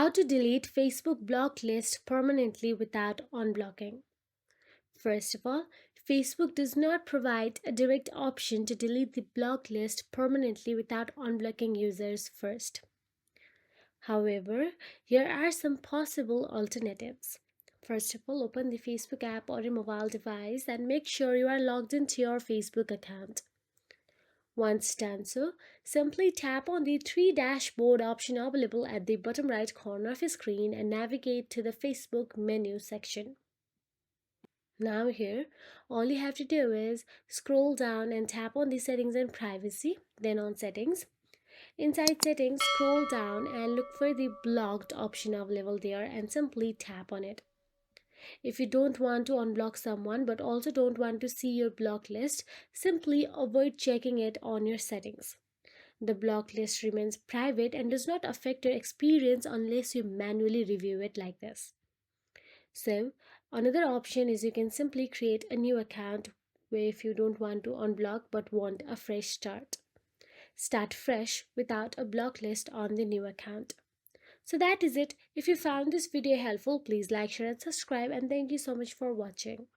How to delete Facebook block list permanently without unblocking. First of all, Facebook does not provide a direct option to delete the block list permanently without unblocking users first. However, here are some possible alternatives. First of all, open the Facebook app on your mobile device and make sure you are logged into your Facebook account. Once done so, simply tap on the three dashboard option available at the bottom right corner of your screen and navigate to the Facebook menu section. Now here, all you have to do is scroll down and tap on the settings and privacy, then on settings. Inside settings, scroll down and look for the blocked option available there and simply tap on it. If you don't want to unblock someone but also don't want to see your block list, simply avoid checking it on your settings. The block list remains private and does not affect your experience unless you manually review it like this. So, another option is you can simply create a new account where if you don't want to unblock but want a fresh start. Start fresh without a block list on the new account. So that is it. If you found this video helpful, please like, share and subscribe, and thank you so much for watching.